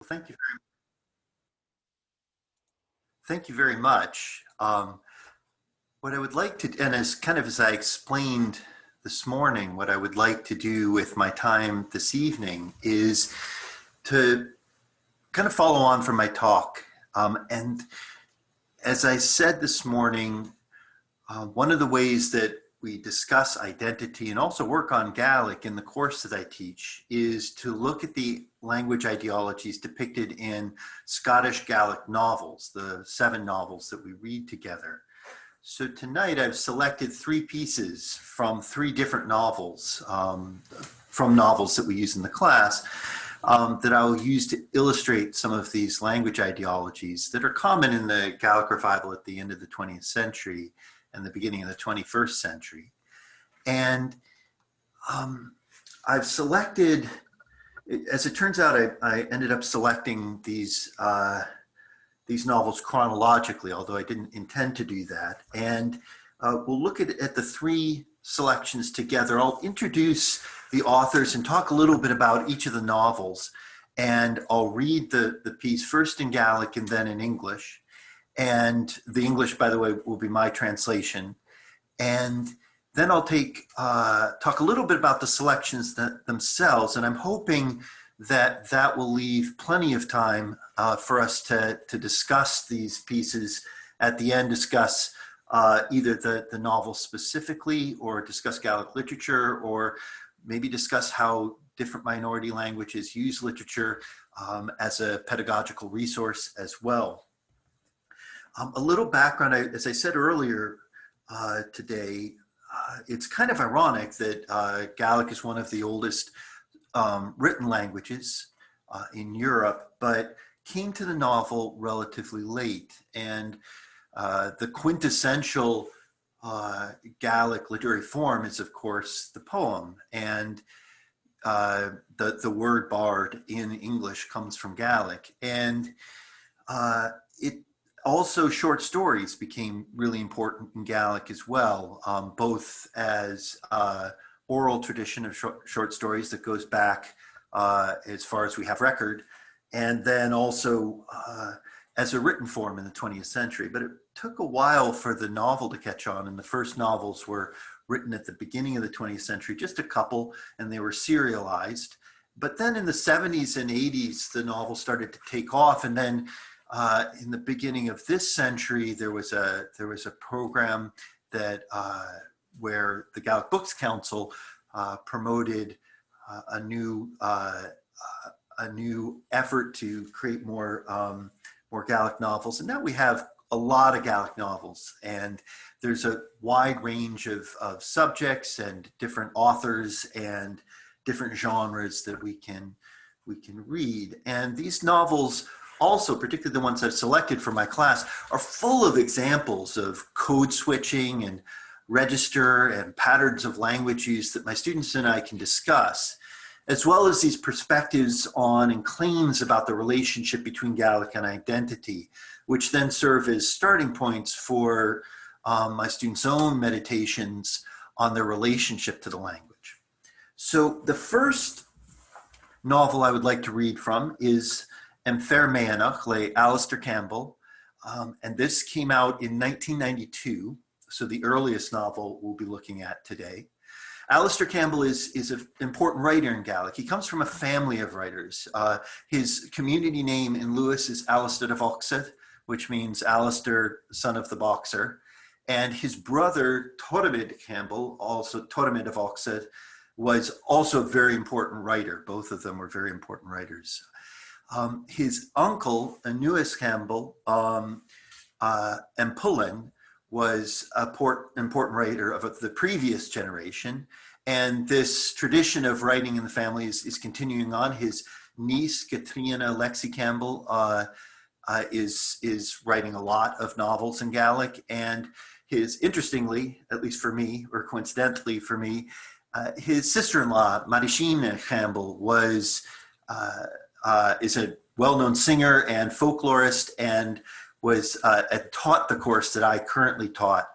Thank you. Thank you very much. What I would like to, and as I explained this morning, what I would like to do with my time this evening is to kind of follow on from my talk. And as I said this morning, one of the ways that we discuss identity and also work on Gaelic in the course that I teach is to look at the language ideologies depicted in Scottish Gaelic novels, the 7 novels that we read together. So tonight I've selected 3 pieces from 3 different novels, from novels that we use in the class, that I'll use to illustrate some of these language ideologies that are common in the Gaelic revival at the end of the 20th century and the beginning of the 21st century. And I've selected, as it turns out, I ended up selecting these novels chronologically, although I didn't intend to do that. And we'll look at the 3 selections together. I'll introduce the authors and talk a little bit about each of the novels. And I'll read the piece first in Gaelic and then in English. And the English, by the way, will be my translation. And then I'll talk a little bit about the selections themselves. And I'm hoping that that will leave plenty of time for us to discuss these pieces at the end, discuss either the novel specifically, or discuss Gaelic literature, or maybe discuss how different minority languages use literature as a pedagogical resource as well. A little background, as I said earlier today, it's kind of ironic that Gaelic is one of the oldest written languages in Europe, but came to the novel relatively late. And the quintessential Gaelic literary form is, of course, the poem. And the word bard in English comes from Gaelic. And also, short stories became really important in Gaelic as well, both as oral tradition of short stories that goes back as far as we have record, and then also as a written form in the 20th century. But it took a while for the novel to catch on, and the first novels were written at the beginning of the 20th century, just a couple, and they were serialized. But then in the 70s and 80s, the novel started to take off, and then in the beginning of this century, there was a program that where the Gaelic Books Council promoted a new effort to create more Gaelic novels, and now we have a lot of Gaelic novels, and there's a wide range of subjects and different authors and different genres that we can read. And these novels also, particularly the ones I've selected for my class, are full of examples of code switching and register and patterns of language use that my students and I can discuss, as well as these perspectives on and claims about the relationship between Gaelic and identity, which then serve as starting points for my students' own meditations on their relationship to the language. So the first novel I would like to read from is Fair Meanach by Aleister Campbell, and this came out in 1992, so the earliest novel we'll be looking at today. Aleister Campbell is an important writer in Gaelic. He comes from a family of writers. His community name in Lewis is Aleister of Oxford, which means Aleister, son of the boxer. And his brother, Tormid Campbell, also Tormid of Oxford, was also a very important writer. Both of them were very important writers. His uncle, Anuis Campbell, Empullen, was an important writer of the previous generation. And this tradition of writing in the family is continuing on. His niece, Katrina Lexi Campbell, is writing a lot of novels in Gaelic. And interestingly, at least for me, or coincidentally for me, his sister-in-law, Marishina Campbell, is a well-known singer and folklorist, and had taught the course that I currently taught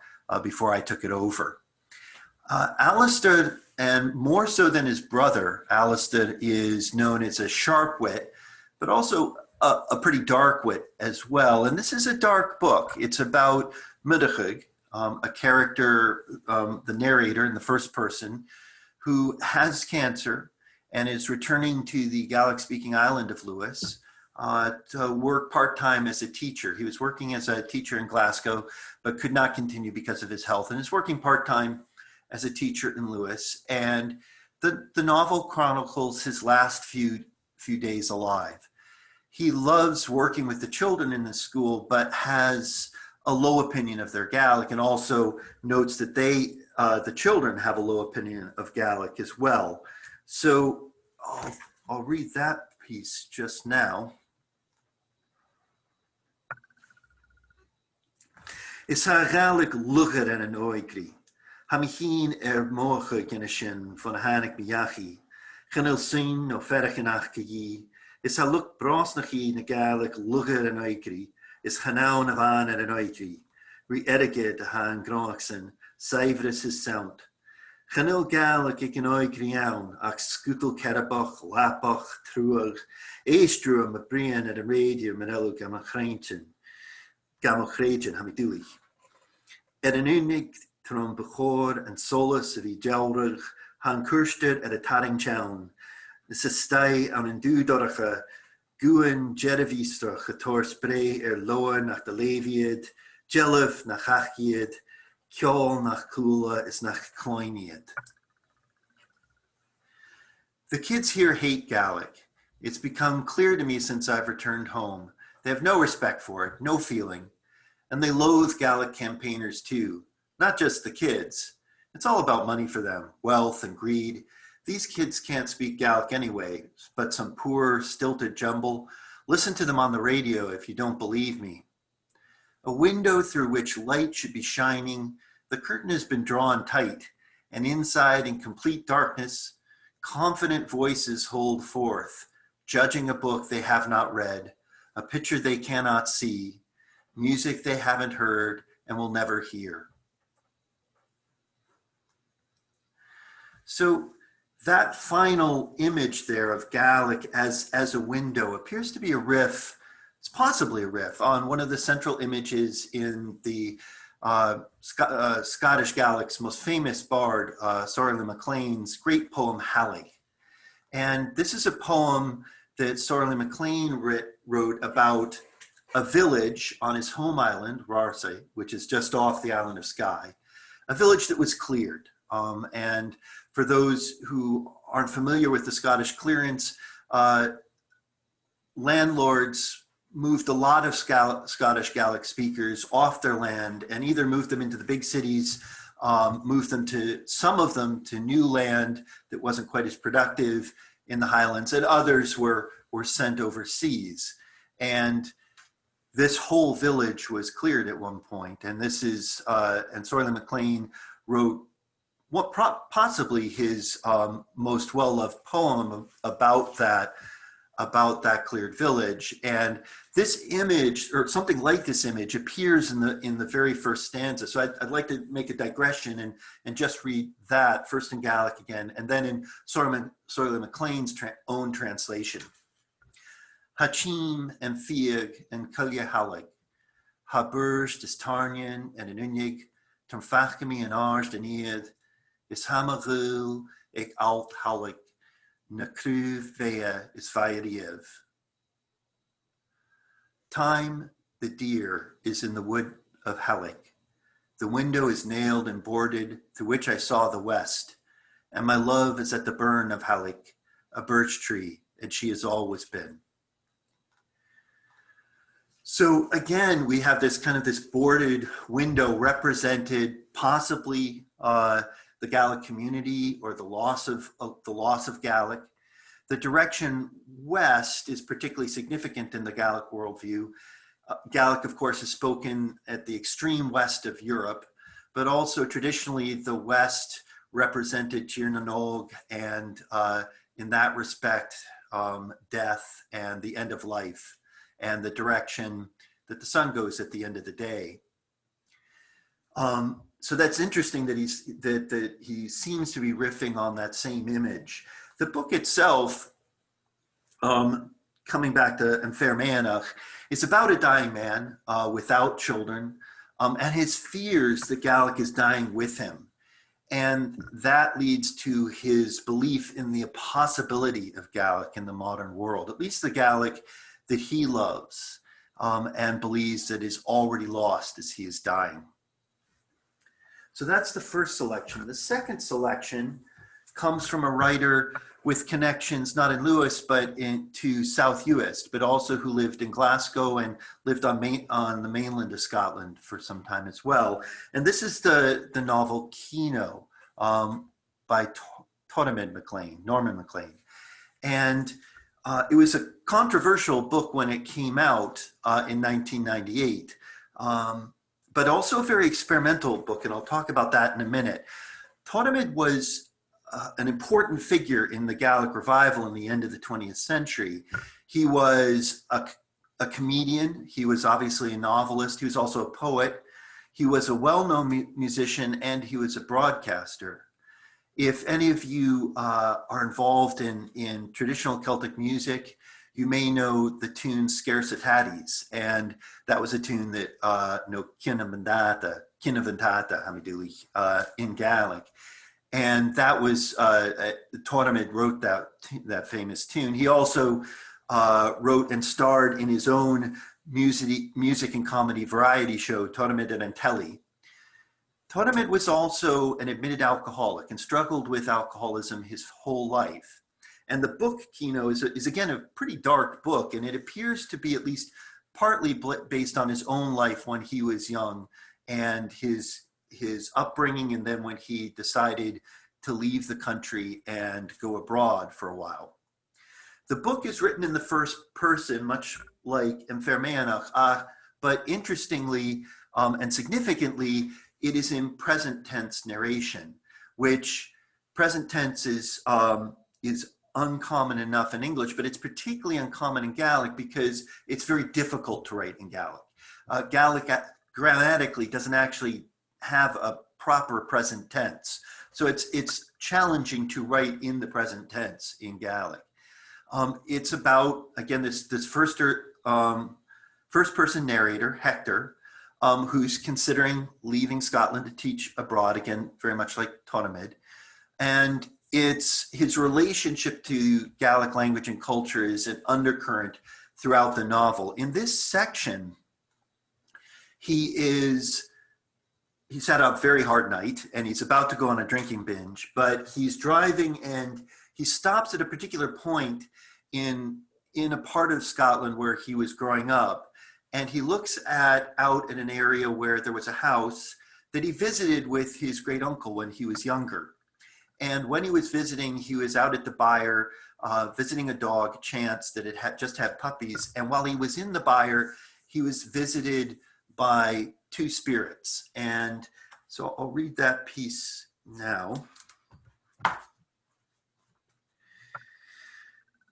before I took it over. Aleister, and more so than his brother, Aleister is known as a sharp wit, but also a pretty dark wit as well. And this is a dark book. It's about Muideachig, a character, the narrator in the first person, who has cancer and is returning to the Gaelic-speaking island of Lewis to work part-time as a teacher. He was working as a teacher in Glasgow, but could not continue because of his health, and is working part-time as a teacher in Lewis. And the novel chronicles his last few days alive. He loves working with the children in the school, but has a low opinion of their Gaelic, and also notes that the children have a low opinion of Gaelic as well. So I'll read that piece just now. Is haar Gaelic lugger en an oigri. Ha mi hien moge in a shin van hanik miyachi. Genil sin no fergenach yi. Is ha look brosnachi na Gaelic lugger en oigri. Is hanaun of an en oigri. Re edige de han groachsen. Cyverus his sound. Genil Gaelic ik an oigri aun. Ach skutel kerabach, lapach, truag. Eestru am a brian at a radio manelu gamachreintjen. Gamachreintjen hamidui. An unig trom bechor and solus of Ijaurig. Han kursted at a taring town. This is stay an indudorige. Guin Jerevistra getor spray loa nach de levied. Jelef nach achied. Kjol nach kula is nach koinied. The kids here hate Gaelic. It's become clear to me since I've returned home. They have no respect for it, no feeling. And they loathe Gaelic campaigners too, not just the kids. It's all about money for them, wealth and greed. These kids can't speak Gaelic anyway, but some poor, stilted jumble. Listen to them on the radio if you don't believe me. A window through which light should be shining, the curtain has been drawn tight, and inside in complete darkness, confident voices hold forth, judging a book they have not read, a picture they cannot see, music they haven't heard and will never hear. So that final image there of Gaelic as a window appears to be a riff, it's possibly a riff on one of the central images in the Scottish Gaelic's most famous bard, Sorley MacLean's great poem, Hallig. And this is a poem that Sorley MacLean wrote about a village on his home island, Rarsay, which is just off the island of Skye, a village that was cleared. And for those who aren't familiar with the Scottish clearance, landlords moved a lot of Scottish Gaelic speakers off their land and either moved them into the big cities, moved them some of them to new land that wasn't quite as productive in the Highlands, and others were sent overseas. And this whole village was cleared at one point, and this is, and Sorley MacLean wrote what possibly his most well-loved poem about that cleared village. And this image, or something like this image, appears in the very first stanza. So I'd like to make a digression and just read that first in Gaelic again, and then in Sorley MacLean's own translation. Hachim and Fiag and Cullia Hallig, Ha Burst is Tarnian and an Unig, Tam Fachkami and Arj den Eid, is Hamagul ek Alt Hallig, Na Kruv Vea is Vairiev. Time, the deer, is in the wood of Hallig. The window is nailed and boarded, through which I saw the west, and my love is at the burn of Hallig, a birch tree, and she has always been. So again, we have this kind of this boarded window represented possibly the Gaelic community or the loss of Gaelic. The direction west is particularly significant in the Gaelic worldview. Gaelic, of course, is spoken at the extreme west of Europe, but also traditionally the west represented Tír na nÓg, and in that respect, death and the end of life, and the direction that the sun goes at the end of the day. So that's interesting that he seems to be riffing on that same image. The book itself coming back to Fermanach, is about a dying man without children, and his fears that Gaelic is dying with him. And that leads to his belief in the possibility of Gaelic in the modern world, at least the Gaelic that he loves and believes that is already lost as he is dying. So that's the first selection. The second selection comes from a writer with connections not in Lewis, but to South Uist, but also who lived in Glasgow and lived on the mainland of Scotland for some time as well. And this is the novel Keno by Norman MacLean. And it was a controversial book when it came out in 1998, but also a very experimental book, and I'll talk about that in a minute. Tormid was an important figure in the Gaelic revival in the end of the 20th century. He was a comedian. He was obviously a novelist. He was also a poet. He was a well-known musician, and he was a broadcaster. If any of you are involved in traditional Celtic music, you may know the tune Scarcitatis, and that was a tune that no Kinavantata in Gaelic. And that was, Tormid wrote that famous tune. He also wrote and starred in his own music and comedy variety show, Tormid and Antelli. Tormid was also an admitted alcoholic and struggled with alcoholism his whole life. And the book, Keno, is again a pretty dark book, and it appears to be at least partly based on his own life when he was young and his upbringing, and then when he decided to leave the country and go abroad for a while. The book is written in the first person, much like Fermanach, but interestingly and significantly, it is in present tense narration, which present tense is uncommon enough in English, but it's particularly uncommon in Gaelic because it's very difficult to write in Gaelic. Gaelic grammatically doesn't actually have a proper present tense. So it's challenging to write in the present tense in Gaelic. It's about, again, this first person narrator, Hector, who's considering leaving Scotland to teach abroad, again, very much like Tormid. And it's his relationship to Gaelic language and culture is an undercurrent throughout the novel. In this section, he's had a very hard night and he's about to go on a drinking binge, but he's driving and he stops at a particular point in a part of Scotland where he was growing up. And he looks out at an area where there was a house that he visited with his great uncle when he was younger. And when he was visiting, he was out at the byre, visiting a dog, Chance, that had just had puppies. And while he was in the byre, he was visited by two spirits. And so I'll read that piece now.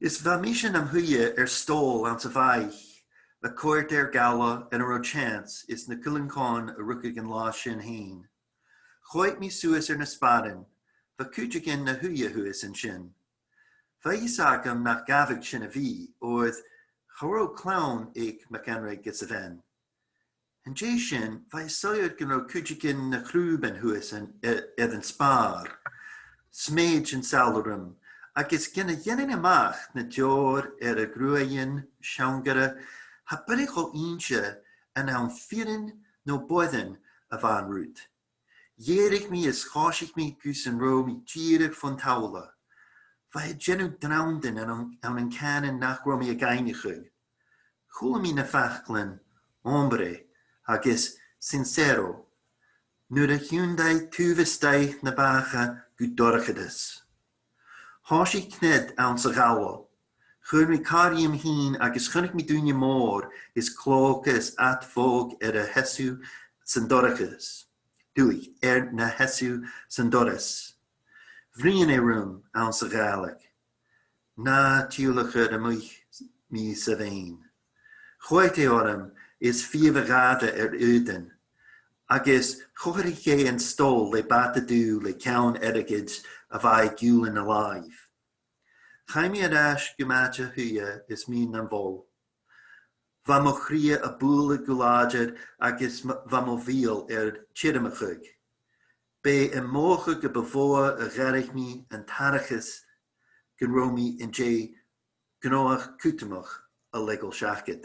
Is vamishin am huye stol aan vaich, a court gala and a chance is na kulinkon a rukigan la shin heen. Goit me suis na spaden, va kujigan na huye huis en shin. Va isagam nach gavik shin a vi, or haro clown ik macanre gets a ven. En Jashin, vai soyot gano kujigan na kruben huis en even spar. Smage en salderum. Agus gynna yennin amach na jor a gruayin shangara ha bericho inche en aan vieren no boiden of aan root. Jerig me is schashig me gus en ro me gierig von taula. Vai genu drownden en aan een canon nach ro me a gainigug. Hula me na fachglen, hombre, agus sincero. Nu de Hyundai tuvestai na bacha gudorchidus. Hashi kned aan sa gawa. Chur mi carium heen agus chunnig mi dunje mór is clocus at vog a hesu sandoricus. Dui na hesu sandoris. Vriene room aan sa Gaelic. Na tiulige de mi sa vein. Choite orem is viervergade uden. Agus chorige en stol le bata du le count edigids of I gulen alive. Chaimiadash Gemacha Huya is mean Namvol. Vamochria Abula Gulajad Agis Vamovil Chidamachug. Be Emocha Gebavoa Garichmi and Tarachis Genromi and J. Gnoach Kutamach a legal shafkid.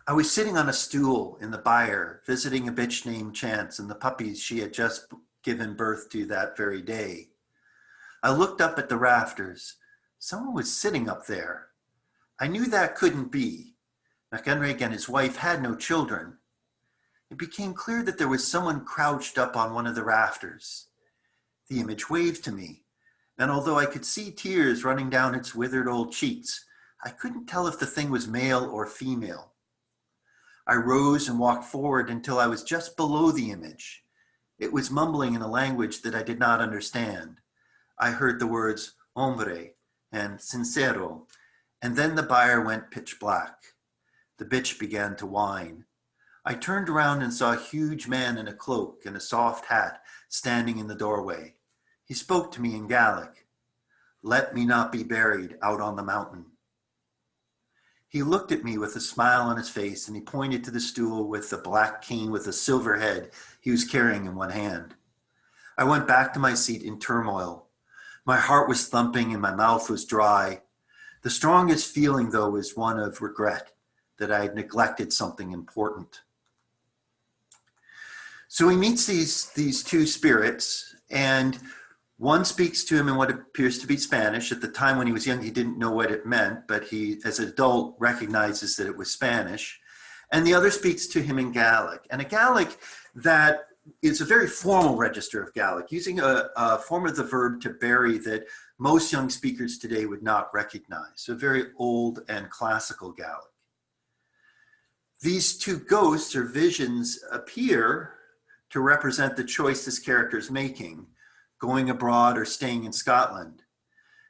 I was sitting on a stool in the byre, visiting a bitch named Chance and the puppies she had just given birth to that very day. I looked up at the rafters. Someone was sitting up there. I knew that couldn't be. McEnrig and his wife had no children. It became clear that there was someone crouched up on one of the rafters. The image waved to me, and although I could see tears running down its withered old cheeks, I couldn't tell if the thing was male or female. I rose and walked forward until I was just below the image. It was mumbling in a language that I did not understand. I heard the words hombre and sincero, and then the byre went pitch black. The bitch began to whine. I turned around and saw a huge man in a cloak and a soft hat standing in the doorway. He spoke to me in Gaelic. Let me not be buried out on the mountain. He looked at me with a smile on his face, and he pointed to the stool with the black cane with a silver head he was carrying in one hand. I went back to my seat in turmoil. My heart was thumping and my mouth was dry. The strongest feeling, though, was one of regret that I had neglected something important. So he meets these two spirits, and one speaks to him in what appears to be Spanish. At the time when he was young, he didn't know what it meant, but he, as an adult, recognizes that it was Spanish. And the other speaks to him in Gaelic. And a Gaelic that is a very formal register of Gaelic, using a form of the verb to bury that most young speakers today would not recognize. So very old and classical Gaelic. These two ghosts or visions appear to represent the choice this character is making, going abroad or staying in Scotland.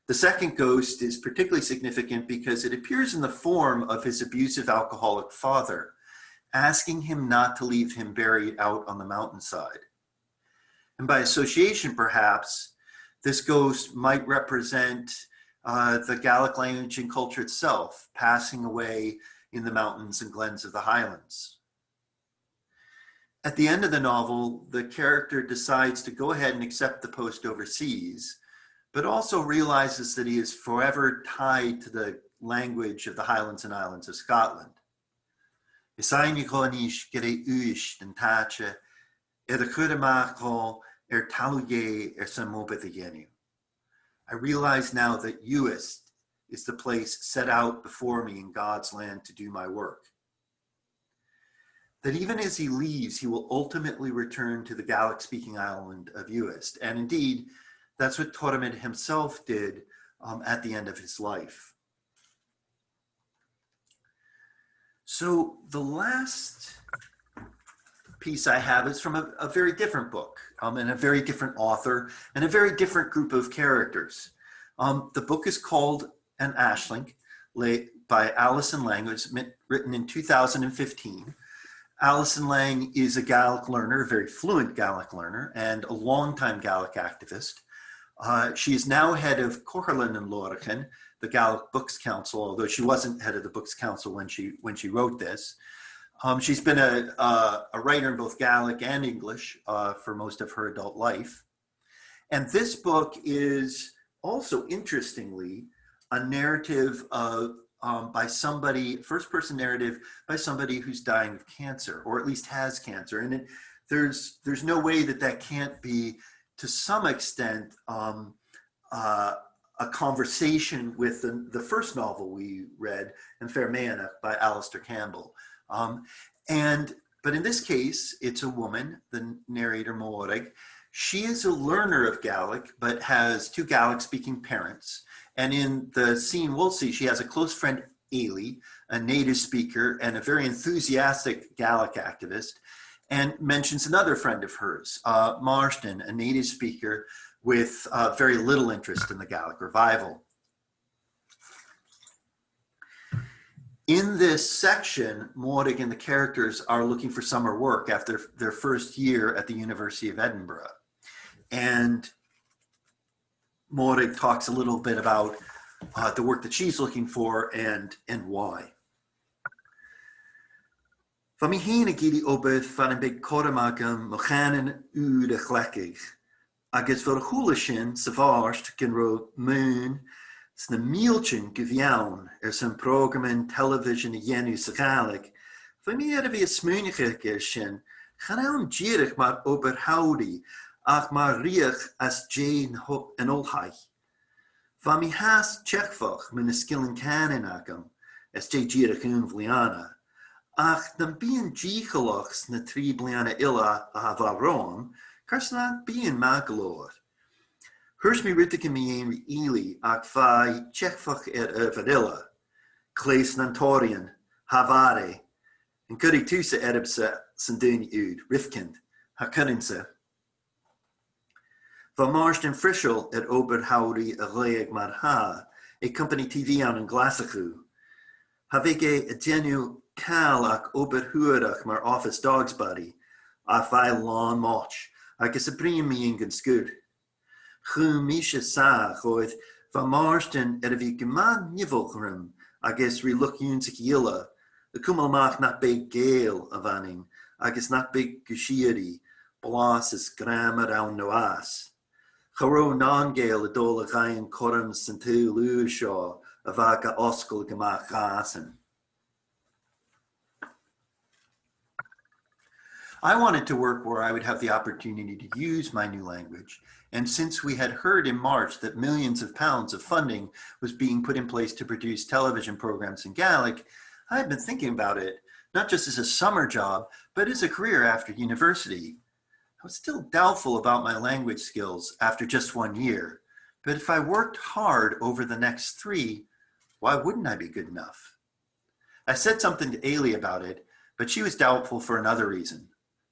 The second ghost is particularly significant because it appears in the form of his abusive alcoholic father, asking him not to leave him buried out on the mountainside. And by association, perhaps, this ghost might represent the Gaelic language and culture itself, passing away in the mountains and glens of the Highlands. At the end of the novel, the character decides to go ahead and accept the post overseas, but also realizes that he is forever tied to the language of the Highlands and Islands of Scotland. I realize now that Uist is the place set out before me in God's land to do my work. That even as he leaves, he will ultimately return to the Gaelic-speaking island of Uist. And indeed, that's what Tormund himself did at the end of his life. So the last piece I have is from a very different book and a very different author and a very different group of characters. The book is called An Ashling by Alison Lang. It was written in 2015. Alison Lang is a Gaelic learner, a very fluent Gaelic learner, and a longtime Gaelic activist. She is now head of Corlin and Lorachan, the Gaelic Books Council, although she wasn't head of the Books Council when she wrote this. She's been a writer in both Gaelic and English for most of her adult life. And this book is also, interestingly, a narrative of by somebody, first-person narrative by somebody who's dying of cancer, or at least has cancer. And there's no way that can't be, to some extent, a conversation with the first novel we read, An Fairméanach by Aleister Campbell. But in this case, it's a woman, the narrator Ostaig. She is a learner of Gaelic, but has two Gaelic-speaking parents. And in the scene, we'll see she has a close friend, Ailey, a native speaker and a very enthusiastic Gaelic activist, and mentions another friend of hers, Marston, a native speaker with very little interest in the Gaelic revival. In this section, Ostaig and the characters are looking for summer work after their first year at the University of Edinburgh. And Morig talks a little bit about the work that she's looking for and why. Van mi heen ik jullie open van een beetje korremaken, mechanen u de glekkig. Agus voor de goelishin, Savars, kan ro moon, sna mieltjen geviaun, zijn programma television jenu Gaelic. Van mi er wie smunige geshin, gaan nou gierig maar oberhoudi, ach maar riech as Jane en olhaich. Van mi haast chekvach, mijn skillen kanen akam, as Jay gierig vliana. Ach, dan bien gigelachs na tri bliana illa a varom, karsna bien magaloor. Hurs mi ritike mi een ili, ach vai chekvach vadilla, klees nantorian, havare, en kuddy tusa edipsa sandun ud, rifkind, hakuninse. Van Marsden Frischel et Oberhoudi a Reeg Marha, a company TV aan een glasachu. Havige a genu Cal ac oberhuurach maar office dog's body, a vai lawn moch, ac is a brim mi ingan scoot. Chu misha sa, goith, van Marsden er vi gemaan nivelgrim, ac is re look yunsik yilla, the kumalmach not big gale of anning, ac is not big gushiri, blas is grammar au noas. Charo non-gale adola gayan korum sentu lushaw, avaka oskul gemach gasen. I wanted to work where I would have the opportunity to use my new language. And since we had heard in March that millions of pounds of funding was being put in place to produce television programs in Gaelic, I had been thinking about it, not just as a summer job, but as a career after university. I was still doubtful about my language skills after just 1 year, but if I worked hard over the next 3, why wouldn't I be good enough? I said something to Ailey about it, but she was doubtful for another reason.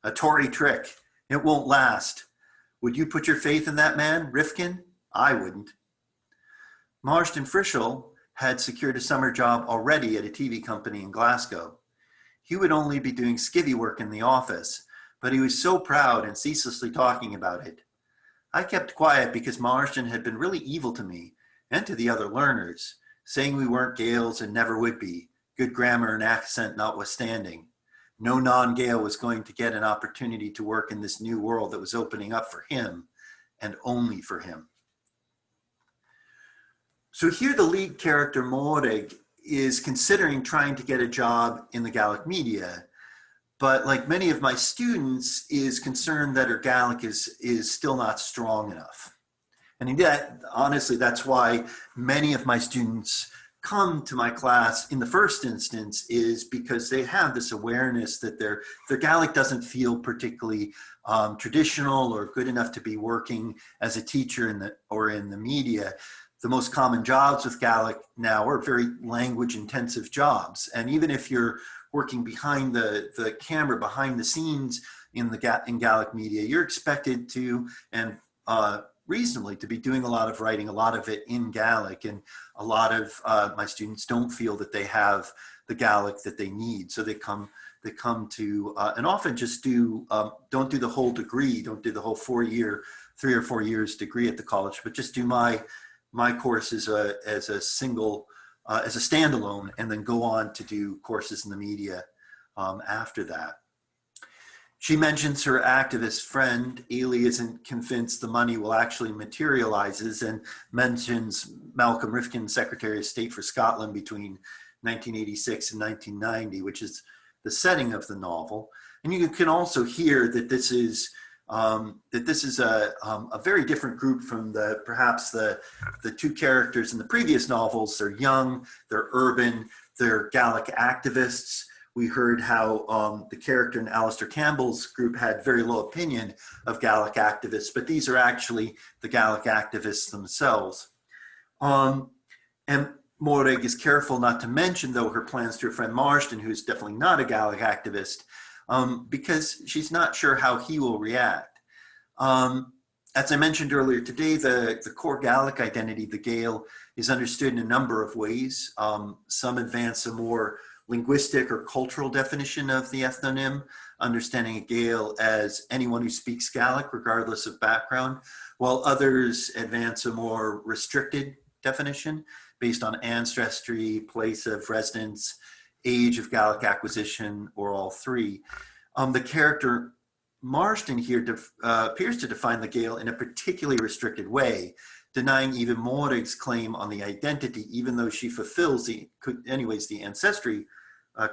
A Tory trick. It won't last. Would you put your faith in that man, Rifkin? I wouldn't. Marsden Frischel had secured a summer job already at a TV company in Glasgow. He would only be doing skivvy work in the office, but he was so proud and ceaselessly talking about it. I kept quiet because Marsden had been really evil to me and to the other learners, saying we weren't Gaels and never would be, good grammar and accent notwithstanding. No non-Gael was going to get an opportunity to work in this new world that was opening up for him and only for him. So here the lead character, Morig, is considering trying to get a job in the Gaelic media, but like many of my students is concerned that her Gaelic is still not strong enough. And indeed, honestly, that's why many of my students come to my class in the first instance, is because they have this awareness that their Gaelic doesn't feel particularly traditional or good enough to be working as a teacher in the media. The most common jobs with Gaelic now are very language intensive jobs. And even if you're working behind the camera, behind the scenes in Gaelic media, you're expected to, and reasonably, to be doing a lot of writing, a lot of it in Gaelic, and a lot of my students don't feel that they have the Gaelic that they need, so they come to and often just don't do the whole degree, don't do the whole 3 or 4 years degree at the college, but just do my course as a single as a standalone, and then go on to do courses in the media after that. She mentions her activist friend. Ailey isn't convinced the money will actually materializes, and mentions Malcolm Rifkin, Secretary of State for Scotland between 1986 and 1990, which is the setting of the novel. And you can also hear that this is a very different group from perhaps the two characters in the previous novels. They're young, they're urban, they're Gaelic activists. We heard how the character in Aleister Campbell's group had very low opinion of Gaelic activists, but these are actually the Gaelic activists themselves. And Morig is careful not to mention, though, her plans to her friend Marsden, who's definitely not a Gaelic activist, because she's not sure how he will react. As I mentioned earlier today, the core Gaelic identity, the Gael, is understood in a number of ways. Some advance a more linguistic or cultural definition of the ethnonym, understanding a Gael as anyone who speaks Gaelic, regardless of background. while others advance a more restricted definition based on ancestry, place of residence, age of Gaelic acquisition, or all three. The character Marston here appears to define the Gael in a particularly restricted way, denying even Morig's claim on the identity, even though she fulfills the ancestry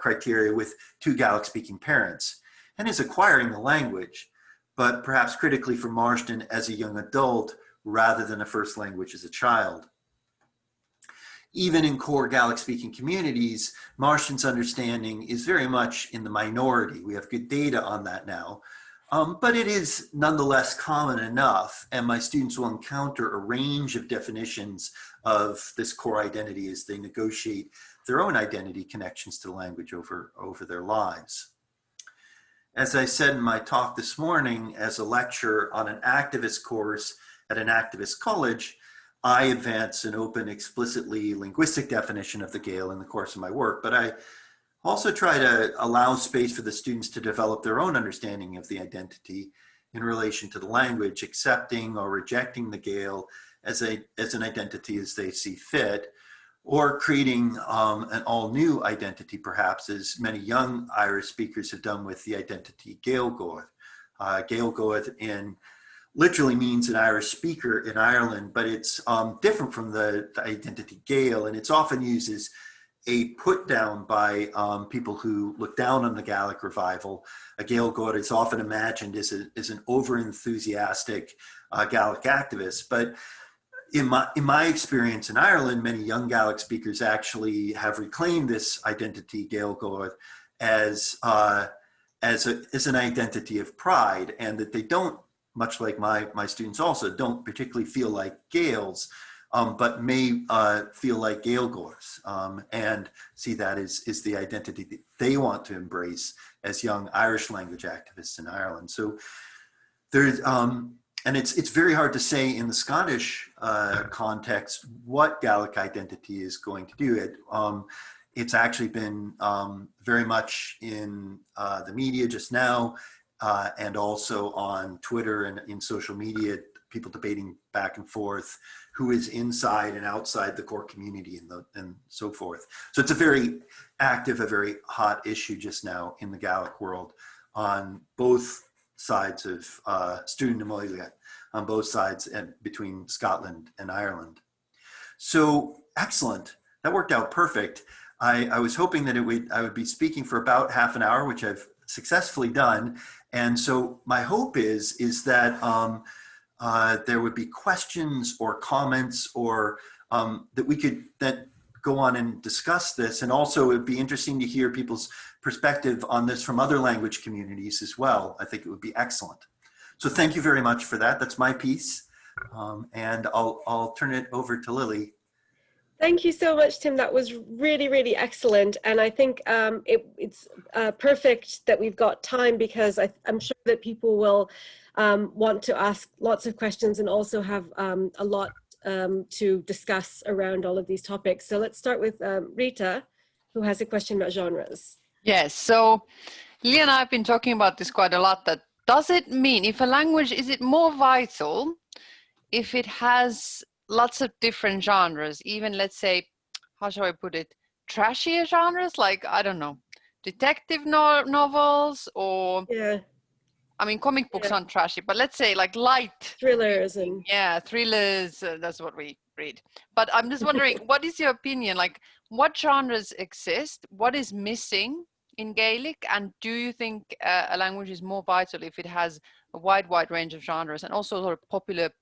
criteria with two Gaelic-speaking parents, and is acquiring the language, but perhaps critically for Marston as a young adult rather than a first language as a child. Even in core Gaelic-speaking communities, Marston's understanding is very much in the minority. We have good data on that now, but it is nonetheless common enough, and my students will encounter a range of definitions of this core identity as they negotiate their own identity connections to the language over their lives. As I said in my talk this morning as a lecturer on an activist course at an activist college, I advance an open, explicitly linguistic definition of the Gael in the course of my work, but I also try to allow space for the students to develop their own understanding of the identity in relation to the language, accepting or rejecting the Gael as an identity as they see fit, or creating an all-new identity, perhaps, as many young Irish speakers have done with the identity Gaelgoth. Gaelgoth literally means an Irish speaker in Ireland, but it's different from the identity Gael, and it's often used as a put down by people who look down on the Gaelic revival. A Gaelgoth is often imagined as an over-enthusiastic Gaelic activist, but in my experience in Ireland, many young Gaelic speakers actually have reclaimed this identity Gaelgoth as an identity of pride, and that they don't, much like my students also, don't particularly feel like Gaels, but may feel like Gaelgoths, and see that as the identity that they want to embrace as young Irish language activists in Ireland. So there's, and it's very hard to say in the Scottish context what Gaelic identity is going to do. It's actually been very much in the media just now, and also on Twitter and in social media, people debating back and forth who is inside and outside the core community and so forth. So it's a very active, a very hot issue just now in the Gaelic world on both sides of student Amoilia, on both sides and between Scotland and Ireland. So excellent, that worked out perfect. I was hoping that I would be speaking for about half an hour, which I've successfully done. And so my hope is that there would be questions or comments, or that we could go on and discuss this. And also it would be interesting to hear people's perspective on this from other language communities as well. I think it would be excellent. So thank you very much for that. That's my piece. And I'll turn it over to Lily. Thank you so much, Tim. That was really, really excellent. And I think it's perfect that we've got time, because I'm sure that people will want to ask lots of questions and also have a lot to discuss around all of these topics. So let's start with Rita, who has a question about genres. Yes, so Lee and I have been talking about this quite a lot, that does it mean, if a language, is it more vital if it has lots of different genres, even, let's say, how shall I put it, trashier genres, like, I don't know, detective novels, or, yeah, I mean, comic books aren't trashy, but let's say like light thrillers and thrillers, that's what we read. But I'm just wondering, what is your opinion, like, what genres exist, what is missing in Gaelic, and do you think a language is more vital if it has a wide range of genres, and also sort of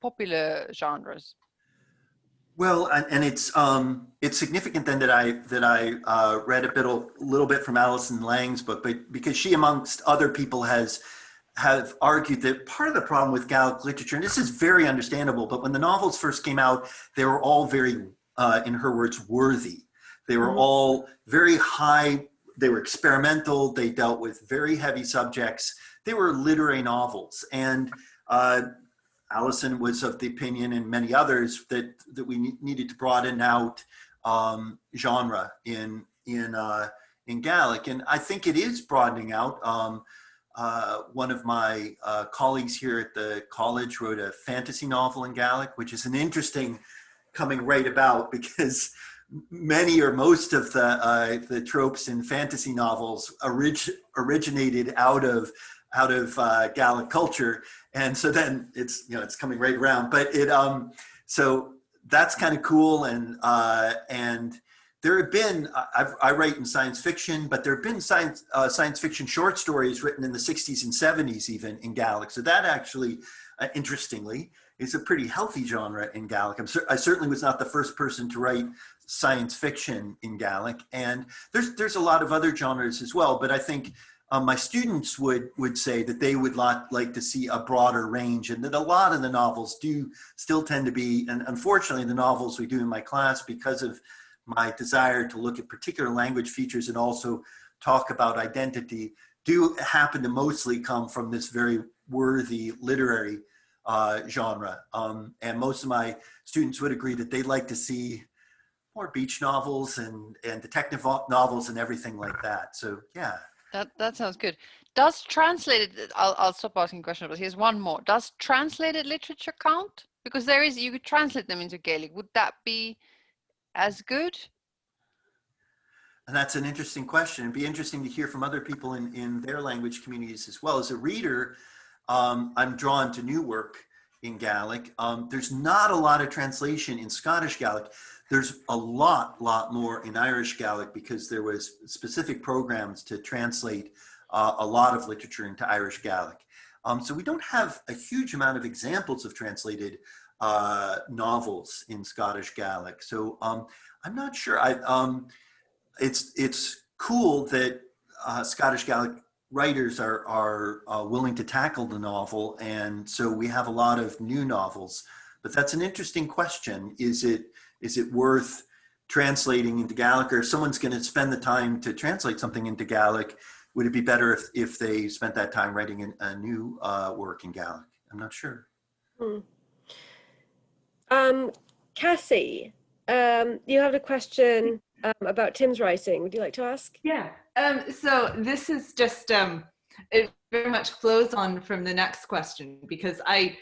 popular genres? Well, and it's significant then that I read a little bit from Alison Lang's book, but because she, amongst other people, have argued that part of the problem with Gaelic literature, and this is very understandable, but when the novels first came out, they were all very, in her words, worthy. They were all very high. They were experimental. They dealt with very heavy subjects. They were literary novels, and Alison was of the opinion, and many others, that we needed to broaden out genre in Gaelic, and I think it is broadening out. one of my colleagues here at the college wrote a fantasy novel in Gaelic, which is an interesting coming right about because many or most of the tropes in fantasy novels originated out of Gaelic culture, and so then it's coming right around. But so that's kind of cool, and there have been I write in science fiction, but there have been science fiction short stories written in the 60s and 70s even in Gaelic. So that actually, interestingly, is a pretty healthy genre in Gaelic. I certainly was not the first person to write science fiction in Gaelic, and there's a lot of other genres as well. But I think my students would say that they would like to see a broader range, and that a lot of the novels do still tend to be, and unfortunately the novels we do in my class, because of my desire to look at particular language features and also talk about identity, do happen to mostly come from this very worthy literary genre. And most of my students would agree that they'd like to see more beach novels and detective novels and everything like that. So yeah. That sounds good. Does translated, I'll stop asking questions, but here's one more. Does translated literature count? Because you could translate them into Gaelic. Would that be as good? And that's an interesting question. It'd be interesting to hear from other people in their language communities as well. As a reader, I'm drawn to new work in Gaelic. There's not a lot of translation in Scottish Gaelic. There's a lot more in Irish Gaelic because there was specific programs to translate a lot of literature into Irish Gaelic. So we don't have a huge amount of examples of translated novels in Scottish Gaelic. So I'm not sure. It's cool that Scottish Gaelic writers are willing to tackle the novel, and so we have a lot of new novels. But that's an interesting question. Is it worth translating into Gaelic, or if someone's going to spend the time to translate something into Gaelic, would it be better if they spent that time writing a new work in Gaelic? I'm not sure. Cassie, you have a question about Tim's writing. Would you like to ask? Yeah. So this is just, it very much flows on from the next question, because I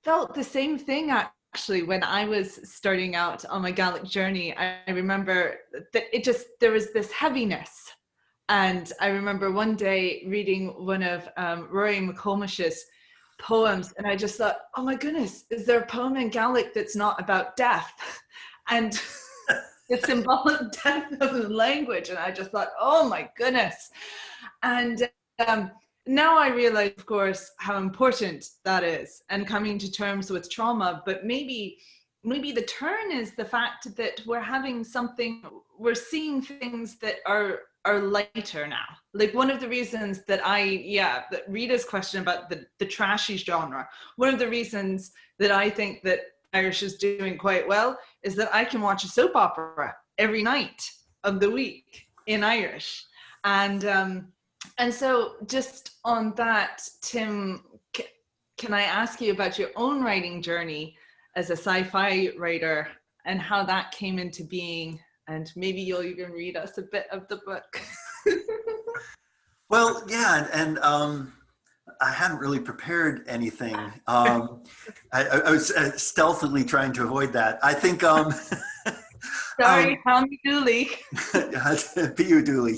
felt the same thing actually when I was starting out on my Gaelic journey. I remember that there was this heaviness. And I remember one day reading one of Rory McComish's poems, and I just thought, oh my goodness, is there a poem in Gaelic that's not about death? And the symbolic death of the language. And I just thought, oh my goodness. And now I realize, of course, how important that is, and coming to terms with trauma. But maybe the turn is the fact that we're seeing things that are lighter now. Like one of the reasons that that Rita's question about the trashy genre, one of the reasons that I think that Irish is doing quite well is that I can watch a soap opera every night of the week in Irish. And so just on that, Tim, can I ask you about your own writing journey as a sci-fi writer and how that came into being? And maybe you'll even read us a bit of the book. Well, yeah, and I hadn't really prepared anything. I was stealthily trying to avoid that. I think. Sorry, Tommy Dooley. P.U. Dooley.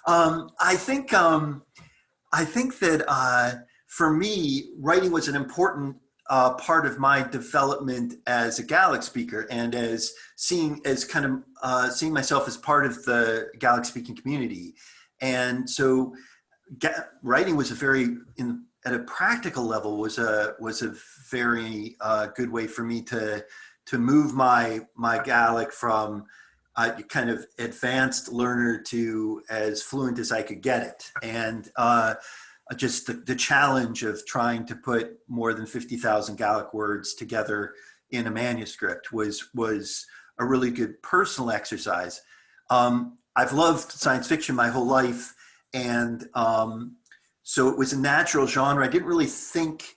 I think that for me, writing was an important part of my development as a Gaelic speaker, and as seeing myself as part of the Gaelic speaking community. And so writing was at a practical level was a very good way for me to move my Gaelic from kind of advanced learner to as fluent as I could get it. And just the challenge of trying to put more than 50,000 Gaelic words together in a manuscript was a really good personal exercise. I've loved science fiction my whole life, and so it was a natural genre. I didn't really think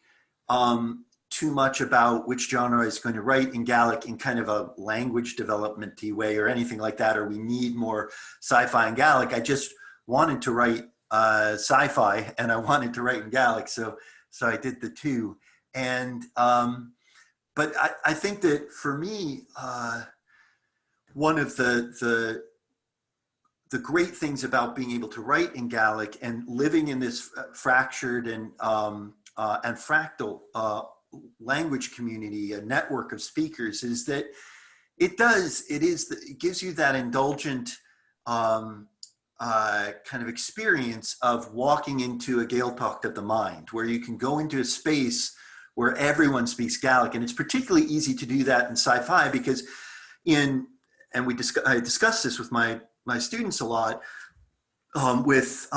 too much about which genre I was going to write in Gaelic in kind of a language development-y way or anything like that, or we need more sci-fi in Gaelic. I just wanted to write sci-fi and I wanted to write in Gaelic, so I did the two. And but I think that for me, one of the great things about being able to write in Gaelic and living in this fractured and fractal language community, a network of speakers, is that it gives you that indulgent kind of experience of walking into a Gaeltacht of the mind, where you can go into a space where everyone speaks Gaelic. And it's particularly easy to do that in sci-fi because I discussed this with my students a lot, with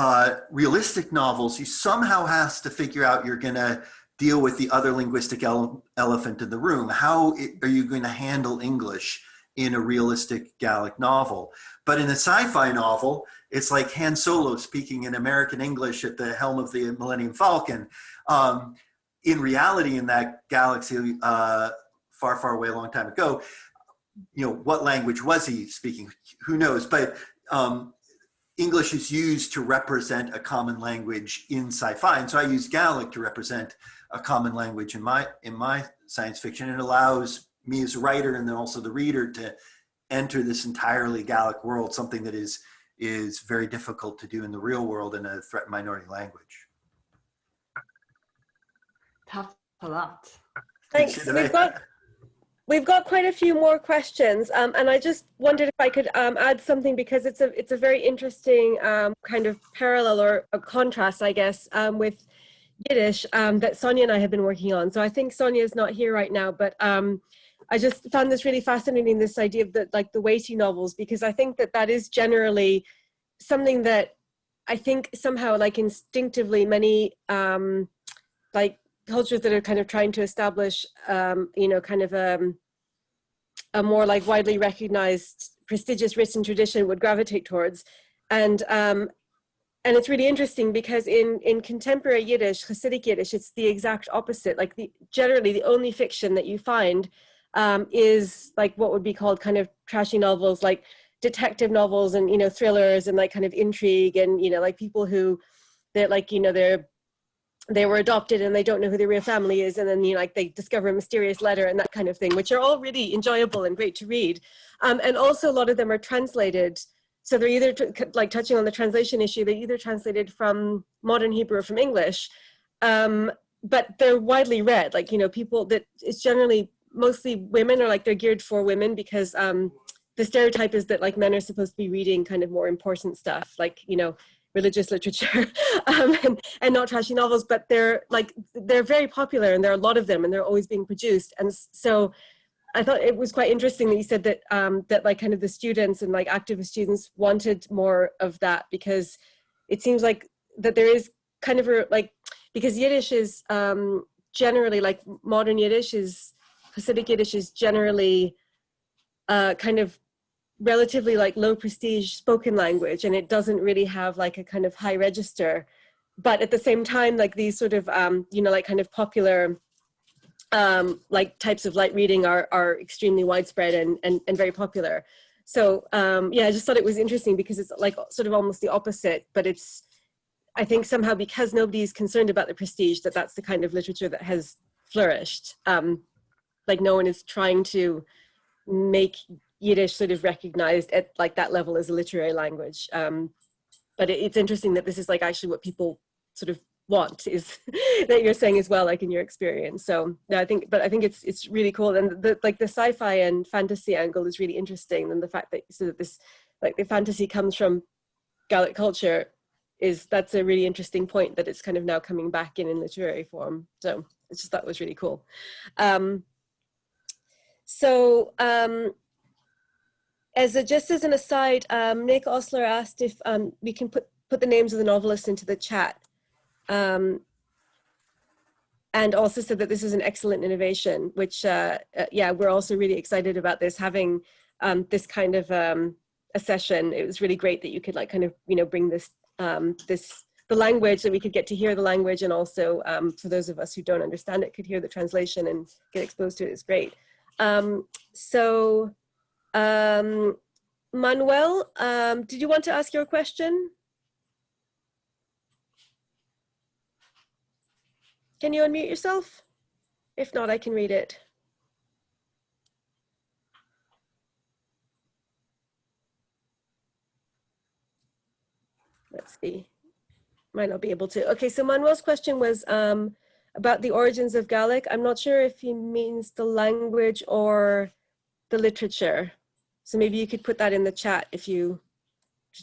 realistic novels, you somehow has to figure out you're gonna deal with the other linguistic elephant in the room. How are you going to handle English in a realistic Gaelic novel? But in a sci-fi novel, it's like Han Solo speaking in American English at the helm of the Millennium Falcon. In reality, in that galaxy far, far away a long time ago, what language was he speaking? Who knows? But English is used to represent a common language in sci-fi. And so I use Gaelic to represent a common language in my science fiction. It allows me as a writer and then also the reader to enter this entirely Gaelic world, something that is very difficult to do in the real world in a threatened minority language. Tough a lot. Thanks. We've got quite a few more questions, and I just wondered if I could add something, because it's a very interesting kind of parallel or a contrast, I guess, with Yiddish that Sonia and I have been working on. So I think Sonia is not here right now, but I just found this really fascinating, this idea of the weighty novels, because I think that is generally something that I think somehow instinctively many cultures that are kind of trying to establish, kind of a more widely recognized, prestigious written tradition would gravitate towards. And it's really interesting because in contemporary Yiddish, Hasidic Yiddish, it's the exact opposite. Generally the only fiction that you find is what would be called kind of trashy novels, like detective novels and, thrillers and kind of intrigue and, people who they were adopted and they don't know who their real family is, and then they discover a mysterious letter and that kind of thing, which are all really enjoyable and great to read. And also a lot of them are translated, so they're either touching on the translation issue, they're either translated from modern Hebrew or from English, but they're widely read. People that it's generally mostly women, or they're geared for women, because the stereotype is that men are supposed to be reading kind of more important stuff, religious literature, and not trashy novels, but they're very popular, and there are a lot of them, and they're always being produced. And so I thought it was quite interesting that you said that kind of the students and activist students wanted more of that, because it seems that there is kind of because Yiddish is generally modern Yiddish is, Hasidic Yiddish is generally kind of relatively low prestige spoken language, and it doesn't really have a kind of high register, but at the same time these sort of kind of popular types of light reading are extremely widespread and very popular. So yeah, I just thought it was interesting because it's sort of almost the opposite, but it's, I think somehow because nobody's concerned about the prestige, that's the kind of literature that has flourished. No one is trying to make Yiddish sort of recognized at that level as a literary language. But it's interesting that this is actually what people sort of want, is that you're saying as well, in your experience. So yeah, I think it's really cool. And the sci-fi and fantasy angle is really interesting. And the fact that this, the fantasy comes from Gaelic culture, that's a really interesting point, that it's kind of now coming back in literary form. So it's just, that was really cool. Just as an aside, Nick Osler asked if we can put the names of the novelists into the chat, and also said that this is an excellent innovation, which yeah, we're also really excited about this, having this kind of a session. It was really great that you could kind of bring this the language, that we could get to hear the language, and also for those of us who don't understand it could hear the translation and get exposed to it. It's great. Manuel, did you want to ask your question? Can you unmute yourself? If not, I can read it. Let's see. Might not be able to. Okay, so Manuel's question was about the origins of Gaelic. I'm not sure if he means the language or the literature. So maybe you could put that in the chat if you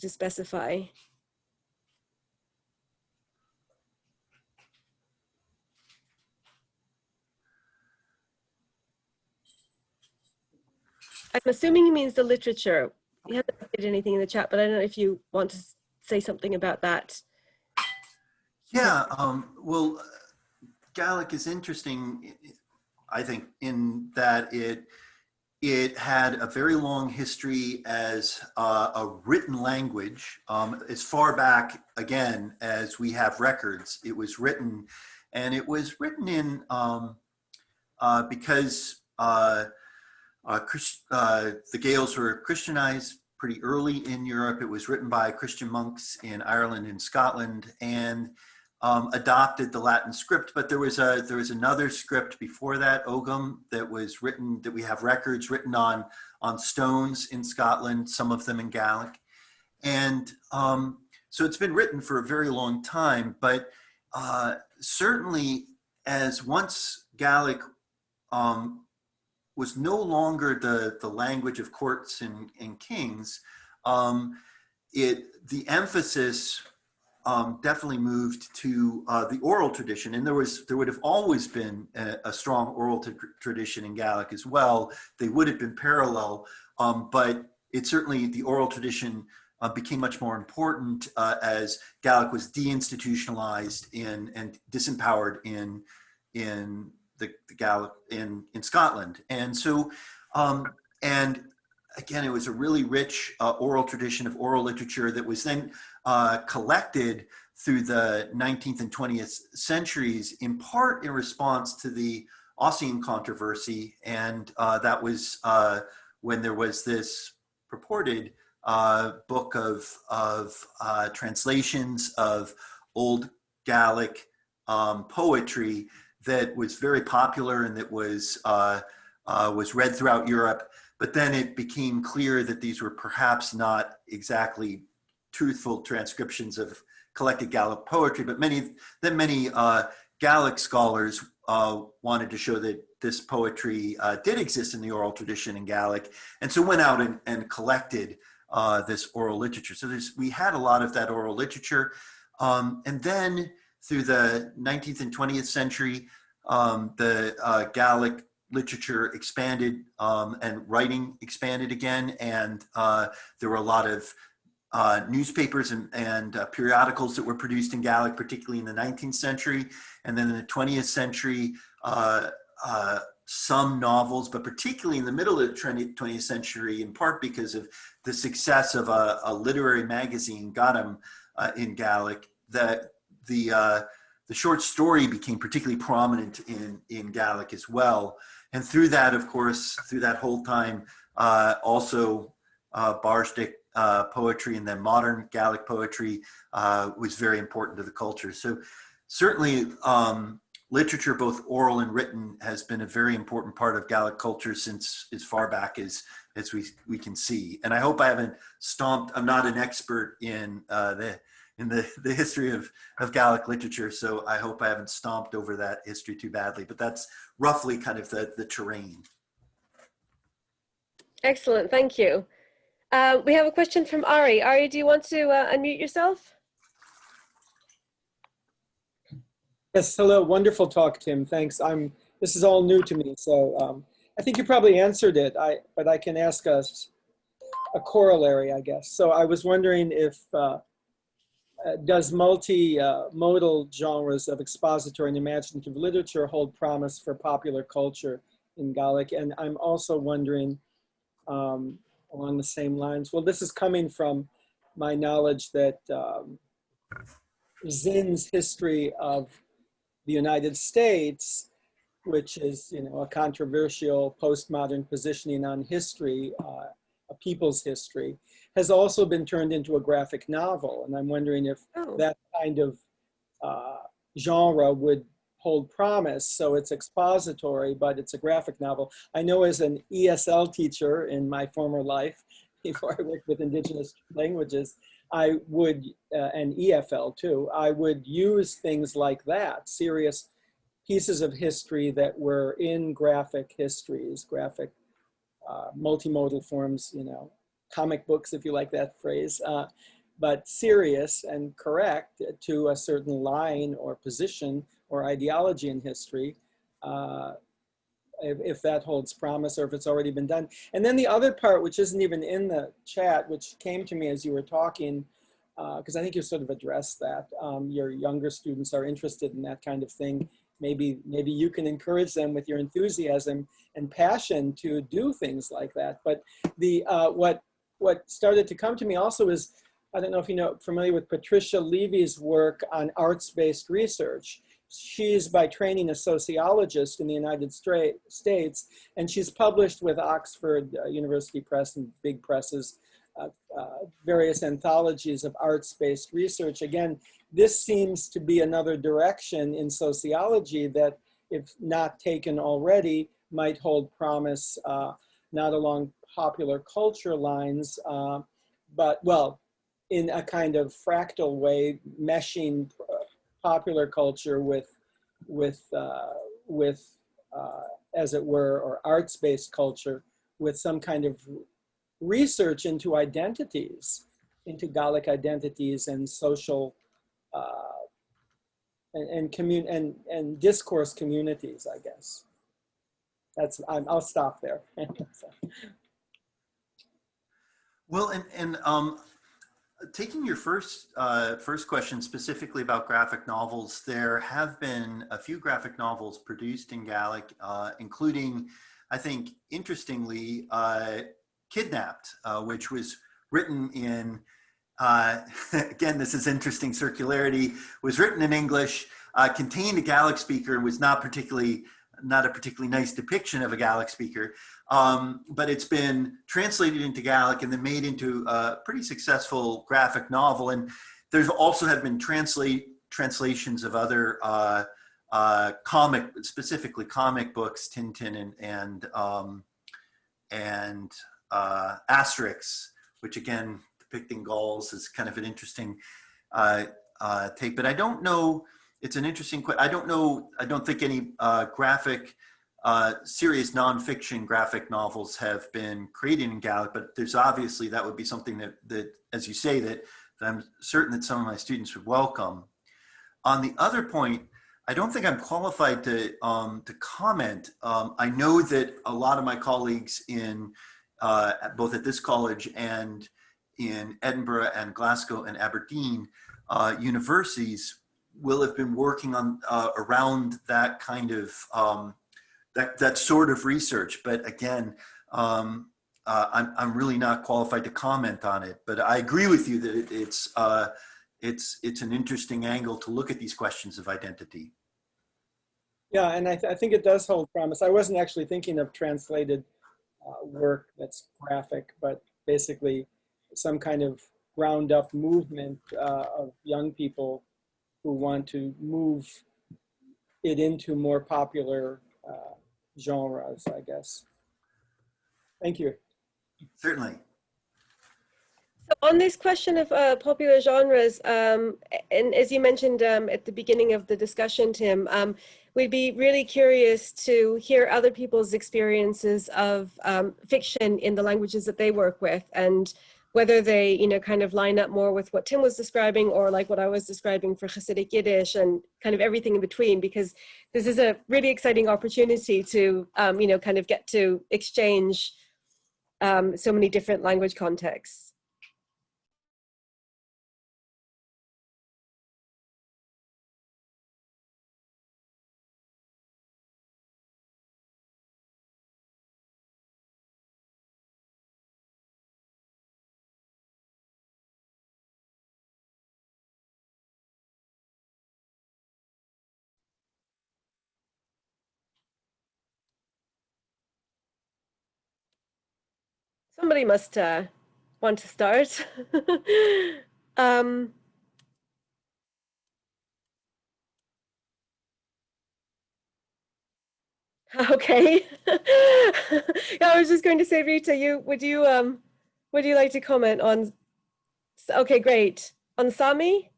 to specify. I'm assuming he means the literature. He hasn't put anything in the chat, but I don't know if you want to say something about that. Yeah, well, Gaelic is interesting, I think, in that it had a very long history as a written language. As far back, again, as we have records, it was written, and it was written in, because the Gaels were Christianized pretty early in Europe. It was written by Christian monks in Ireland and Scotland, and adopted the Latin script. But there was another script before that, Ogham, that was written, that we have records written on stones in Scotland, some of them in Gaelic. And so it's been written for a very long time, but certainly as once Gaelic was no longer the language of courts and kings, the emphasis definitely moved to the oral tradition, and there would have always been a strong oral tradition in Gaelic as well. They would have been parallel, but it certainly, the oral tradition became much more important as Gaelic was deinstitutionalized and disempowered in the Gaelic in Scotland, and so and again, it was a really rich oral tradition of oral literature that was then collected through the 19th and 20th centuries, in part in response to the Ossian controversy. And that was when there was this purported book of translations of Old Gaelic poetry that was very popular and that was read throughout Europe. But then it became clear that these were perhaps not exactly truthful transcriptions of collected Gaelic poetry, but many Gaelic scholars wanted to show that this poetry did exist in the oral tradition in Gaelic, and so went out and collected this oral literature. So we had a lot of that oral literature, and then through the 19th and 20th century, the Gaelic literature expanded and writing expanded again, and there were a lot of newspapers and periodicals that were produced in Gaelic, particularly in the 19th century. And then in the 20th century, some novels, but particularly in the middle of the 20th century, in part because of the success of a literary magazine, Gadam, in Gaelic, that the short story became particularly prominent in Gaelic as well. And through that, of course, through that whole time, also Bardic poetry and then modern Gaelic poetry was very important to the culture. So certainly literature, both oral and written, has been a very important part of Gaelic culture since as far back as we can see. And I hope I haven't stomped, I'm not an expert in the history of Gaelic literature, so I hope I haven't stomped over that history too badly, but that's roughly kind of the terrain. Excellent, thank you. We have a question from Ari. Ari, do you want to unmute yourself? Yes, hello, wonderful talk, Tim, thanks. This is all new to me, so I think you probably answered it, but I can ask us a corollary, I guess. So I was wondering if, does multimodal genres of expository and imaginative literature hold promise for popular culture in Gaelic? And I'm also wondering, along the same lines, well, this is coming from my knowledge that Zinn's history of the United States, which is, a controversial postmodern positioning on history, a people's history, has also been turned into a graphic novel. And I'm wondering if that kind of genre would hold promise. So it's expository, but it's a graphic novel. I know as an ESL teacher in my former life, before I worked with Indigenous languages, I would, and EFL too, I would use things like that, serious pieces of history that were in graphic histories, graphic multimodal forms, you know, comic books, if you like that phrase, but serious and correct to a certain line or position or ideology in history, if that holds promise or if it's already been done. And then the other part, which isn't even in the chat, which came to me as you were talking, because I think you sort of addressed that. Your younger students are interested in that kind of thing. Maybe you can encourage them with your enthusiasm and passion to do things like that. But the what started to come to me also is, I don't know if you know, familiar with Patricia Levy's work on arts-based research. She's by training a sociologist in the United States, and she's published with Oxford University Press and big presses, various anthologies of arts-based research. Again, this seems to be another direction in sociology that, if not taken already, might hold promise, not along popular culture lines, but, well, in a kind of fractal way, meshing popular culture with as it were, or arts-based culture with some kind of research into identities, into Gaelic identities and social and discourse communities, I guess. That's, I'll stop there. Well, taking your first question specifically about graphic novels, there have been a few graphic novels produced in Gaelic, including, I think, interestingly, Kidnapped, which was written in, again, this is interesting circularity, was written in English, contained a Gaelic speaker, was not a particularly nice depiction of a Gaelic speaker, but it's been translated into Gaelic and then made into a pretty successful graphic novel. And there's also have been translations of other specifically comic books, Tintin and Asterix, which again, depicting Gauls is kind of an interesting take. But I don't know, it's an interesting question. I don't think any serious nonfiction graphic novels have been created in Gaelic, but there's obviously, that would be something that as you say, that I'm certain that some of my students would welcome. On the other point, I don't think I'm qualified to comment. I know that a lot of my colleagues in both at this college and in Edinburgh and Glasgow and Aberdeen universities will have been working on around that kind of that sort of research. But again, I'm really not qualified to comment on it. But I agree with you that it's an interesting angle to look at these questions of identity. Yeah, and I think it does hold promise. I wasn't actually thinking of translated work that's graphic, but basically some kind of ground up movement of young people who want to move it into more popular genres, I guess. Thank you. Certainly. So on this question of popular genres, and as you mentioned at the beginning of the discussion, Tim, we'd be really curious to hear other people's experiences of fiction in the languages that they work with, and whether they, you know, kind of line up more with what Tim was describing, or like what I was describing for Hasidic Yiddish, and kind of everything in between, because this is a really exciting opportunity to, you know, kind of get to exchange so many different language contexts. Somebody must want to start. Okay. Yeah, I was just going to say, Rita, would you like to comment on? Okay, great. On Sami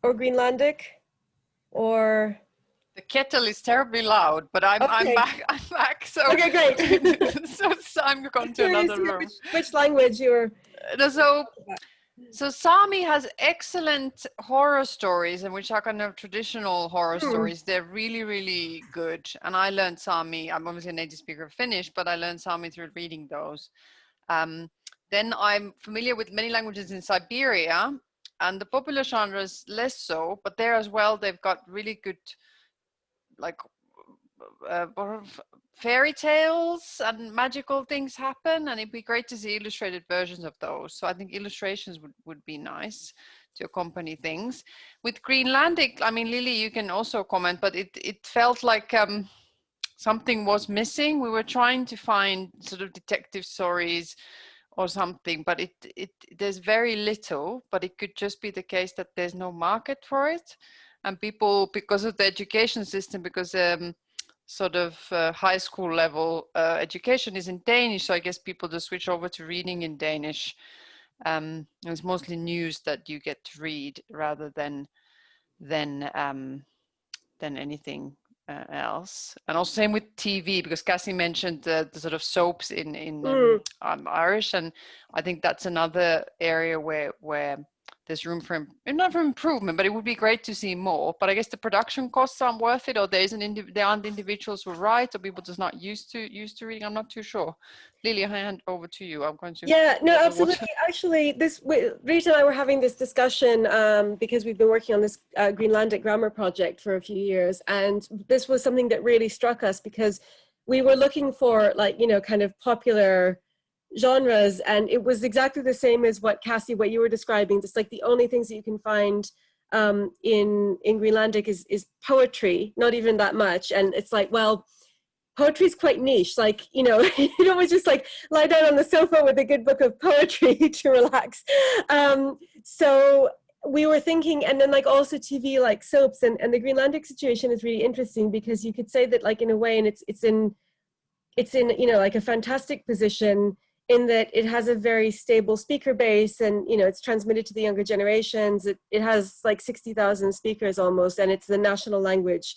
or Greenlandic or? The kettle is terribly loud, but I'm Okay. back. I'm back. So Okay, great. so I'm going I'm to curious another to hear room. which language you were. So Sami has excellent horror stories, and which are kind of traditional horror stories. They're really, really good. And I learned Sami. I'm obviously a native speaker of Finnish, but I learned Sami through reading those. Then I'm familiar with many languages in Siberia, and the popular genres less so, but there as well, they've got really good, like, fairy tales and magical things happen, and it'd be great to see illustrated versions of those. So I think illustrations would be nice to accompany things. With Greenlandic, I mean, Lily, you can also comment, but it felt like something was missing. We were trying to find sort of detective stories or something, but there's very little, but it could just be the case that there's no market for it. And people, because of the education system, because sort of high school level education is in Danish, so I guess people just switch over to reading in Danish. It's mostly news that you get to read rather than anything else. And also same with TV, because Cassie mentioned the sort of soaps in Irish, and I think that's another area where there's room for not for improvement, but it would be great to see more. But I guess the production costs aren't worth it, or there aren't individuals who write, or people just not used to reading. I'm not too sure. Lily, I hand over to you. I'm going to. Yeah, no, absolutely. Actually, Rita and I were having this discussion because we've been working on this Greenlandic grammar project for a few years, and this was something that really struck us because we were looking for, like, you know, kind of popular genres, and it was exactly the same as what you were describing. It's like the only things that you can find in Greenlandic is poetry, not even that much, and it's like, well, poetry is quite niche. Like, you know, you don't always just like lie down on the sofa with a good book of poetry to relax. So we were thinking, and then like also TV, like soaps, and the Greenlandic situation is really interesting because you could say that, like, in a way, and it's in, you know, like a fantastic position in that it has a very stable speaker base, and, you know, it's transmitted to the younger generations. It has like 60,000 speakers almost, and it's the national language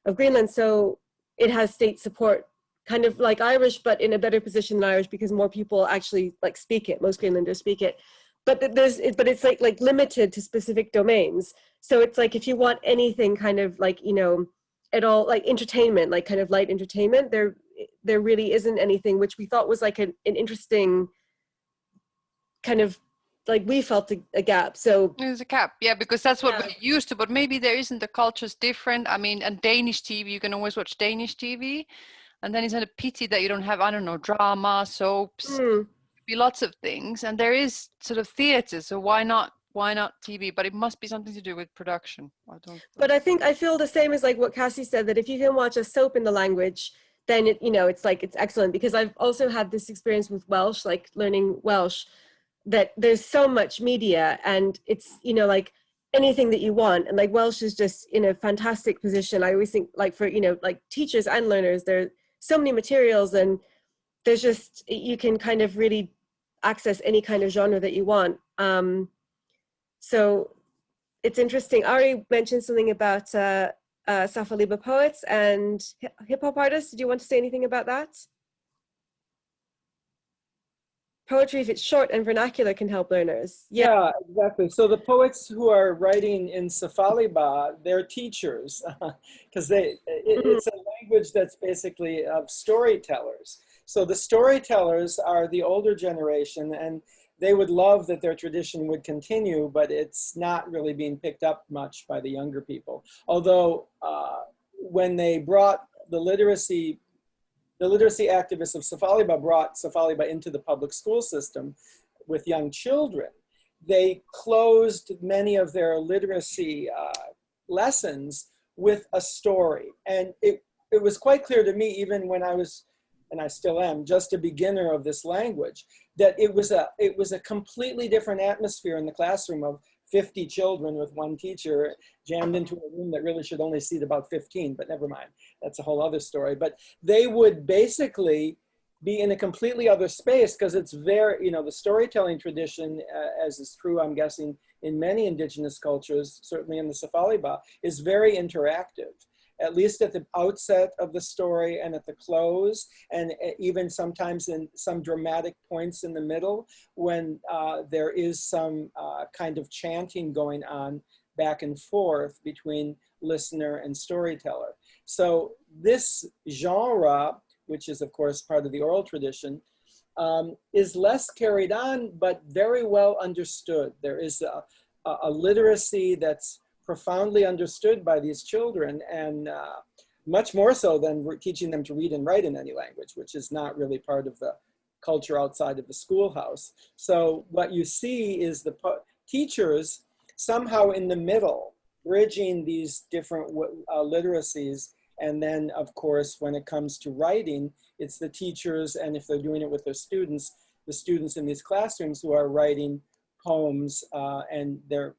of Greenland. So it has state support, kind of like Irish, but in a better position than Irish because more people actually like speak it. Most Greenlanders speak it. But it's like limited to specific domains. So it's like if you want anything kind of like, you know, at all, like entertainment, like kind of light entertainment, there really isn't anything, which we thought was like an interesting kind of, like, we felt a gap. So there's a gap, yeah, because that's what we're used to, but maybe there isn't. The culture's different. I mean, and Danish TV, you can always watch Danish TV, and then it's a pity that you don't have, I don't know, drama, soaps, be lots of things, and there is sort of theater, so why not TV? But it must be something to do with production. But I think I feel the same as like what Cassie said, that if you can watch a soap in the language, then it, you know, it's like, it's excellent. Because I've also had this experience with Welsh, like learning Welsh, that there's so much media, and it's, you know, like anything that you want, and like Welsh is just in a fantastic position. I always think, like, for, you know, like teachers and learners, there are so many materials, and there's just, you can kind of really access any kind of genre that you want. So it's interesting. Ari mentioned something about Safaliba poets and hip hop artists. Did you want to say anything about that? Poetry, if it's short and vernacular, can help learners. Yeah, exactly. So the poets who are writing in Safaliba, they're teachers because it's a language that's basically of storytellers. So the storytellers are the older generation, and they would love that their tradition would continue, but it's not really being picked up much by the younger people. Although when they brought the literacy activists of Safaliba brought Safaliba into the public school system with young children, they closed many of their literacy lessons with a story. And it was quite clear to me, even when I was, and I still am, just a beginner of this language, that it was a completely different atmosphere in the classroom of 50 children with one teacher jammed into a room that really should only seat about 15, but never mind. That's a whole other story. But they would basically be in a completely other space because it's very, you know, the storytelling tradition, as is true, I'm guessing, in many indigenous cultures, certainly in the Sabhal, is very interactive. At least at the outset of the story and at the close, and even sometimes in some dramatic points in the middle when there is some kind of chanting going on back and forth between listener and storyteller. So this genre, which is of course part of the oral tradition, is less carried on, but very well understood. There is a literacy that's profoundly understood by these children, and much more so than teaching them to read and write in any language, which is not really part of the culture outside of the schoolhouse. So what you see is the teachers somehow in the middle, bridging these different literacies. And then, of course, when it comes to writing, it's the teachers, and if they're doing it with their students, the students in these classrooms who are writing poems, and they're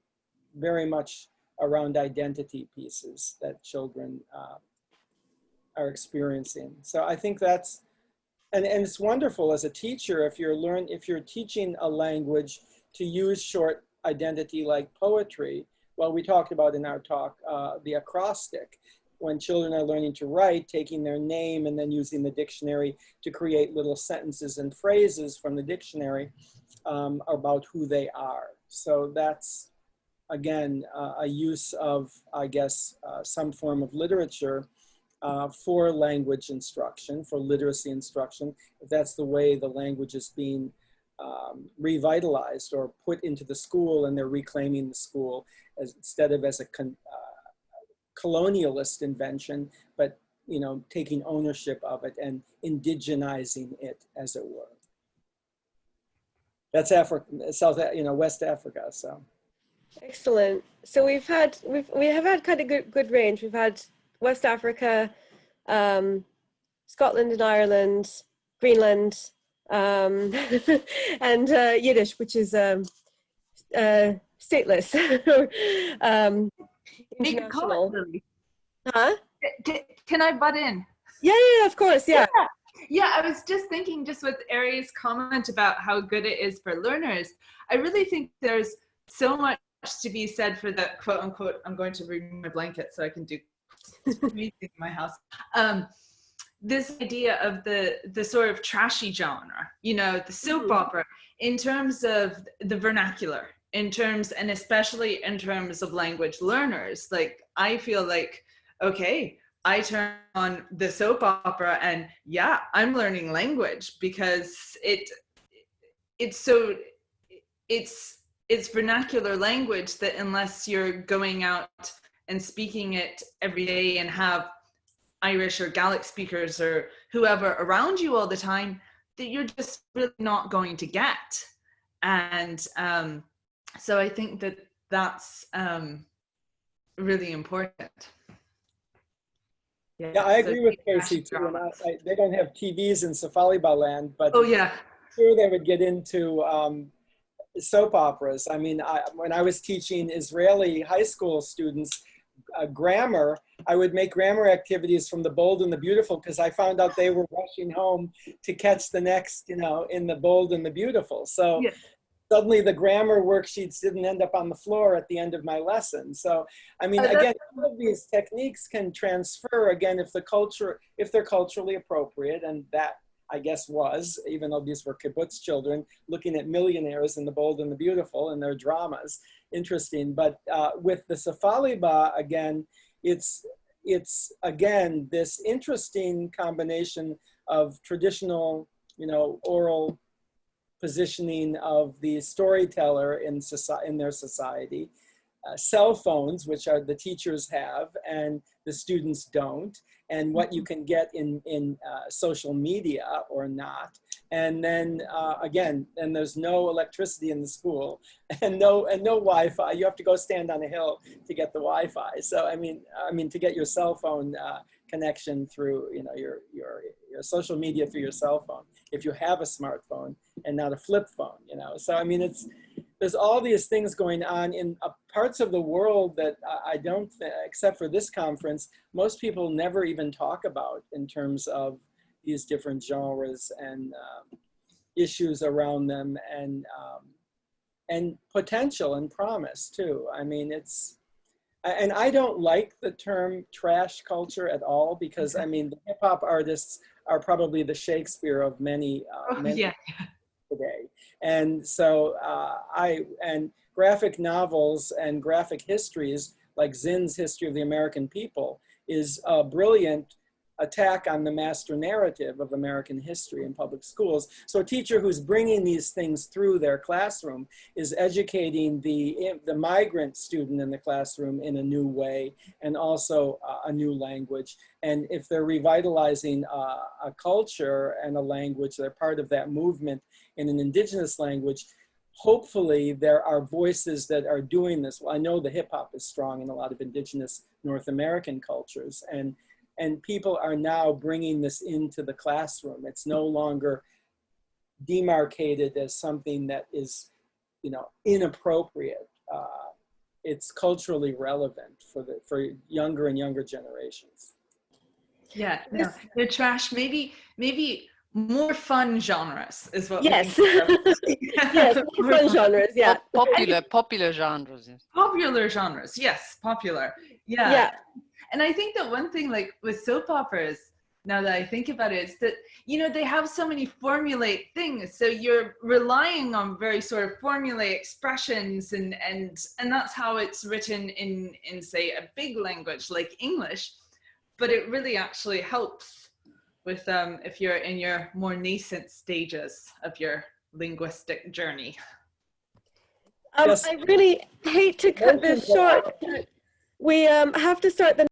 very much around identity pieces that children are experiencing. So I think that's, and it's wonderful as a teacher if you're teaching a language to use short identity like poetry. Well, we talked about in our talk the acrostic. When children are learning to write, taking their name and then using the dictionary to create little sentences and phrases from the dictionary about who they are. So that's, again, a use of, I guess, some form of literature for language instruction, for literacy instruction, if that's the way the language is being revitalized or put into the school, and they're reclaiming the school instead of as a colonialist invention, but, you know, taking ownership of it and indigenizing it, as it were. That's Africa, West Africa. So. Excellent. So we have had kind of good range. We've had West Africa, Scotland and Ireland, Greenland, and Yiddish, which is stateless. International. Huh? Can I butt in? Yeah, of course, yeah. Yeah, I was just thinking, just with Ari's comment about how good it is for learners, I really think there's so much to be said for the quote unquote, I'm going to remove my blanket so I can do music in my house. This idea of the sort of trashy genre, you know, the soap opera, in terms of the vernacular, and especially in terms of language learners. Like, I feel like, okay, I turn on the soap opera and yeah, I'm learning language because it's vernacular language that, unless you're going out and speaking it every day and have Irish or Gaelic speakers or whoever around you all the time, that you're just really not going to get. And so I think that that's really important. Yeah, I agree with Casey too. And they don't have TVs in Sabhal land, but oh yeah, sure they would get into soap operas. I mean, when I was teaching Israeli high school students grammar, I would make grammar activities from The Bold and the Beautiful because I found out they were rushing home to catch the next, you know, in The Bold and the Beautiful. So yeah. Suddenly the grammar worksheets didn't end up on the floor at the end of my lesson. So, I mean, again, all of these techniques can transfer, again, if they're culturally appropriate, and that, I guess, was, even though these were kibbutz children, looking at millionaires in The Bold and the Beautiful and their dramas. Interesting. But with the Sabhal, again, it's again, this interesting combination of traditional, you know, oral positioning of the storyteller in their society, cell phones, which are the teachers have and the students don't, and what you can get in social media or not. And then again, and there's no electricity in the school, and no Wi-Fi. You have to go stand on a hill to get the Wi-Fi. So I mean to get your cell phone connection through, you know, your social media through your cell phone, if you have a smartphone and not a flip phone, you know. So I mean, there's all these things going on in parts of the world that I don't think, except for this conference, most people never even talk about in terms of these different genres and issues around them, and potential and promise too. I mean, and I don't like the term trash culture at all, because I mean, the hip hop artists are probably the Shakespeare of many, Yeah. today. And so and graphic novels and graphic histories like Zinn's History of the American People is a brilliant attack on the master narrative of American history in public schools. So a teacher who's bringing these things through their classroom is educating the migrant student in the classroom in a new way, and also a new language. And if they're revitalizing a culture and a language, they're part of that movement in an indigenous language, hopefully there are voices that are doing this. Well, I know the hip hop is strong in a lot of indigenous North American cultures, and people are now bringing this into the classroom. It's no longer demarcated as something that is, you know, inappropriate. It's culturally relevant for younger and younger generations. Yeah, no, the trash, maybe more fun genres is what Yes. we think. Yes, more fun genres, yeah. Popular genres. Yes. Popular genres, yes, popular. Yeah. Yeah. And I think that one thing, like with soap operas, now that I think about it, is that, you know, they have so many formulaic things. So you're relying on very sort of formulaic expressions, and that's how it's written in say a big language like English. But it really actually helps with if you're in your more nascent stages of your linguistic journey. Yes. I really hate to cut this short. We have to start the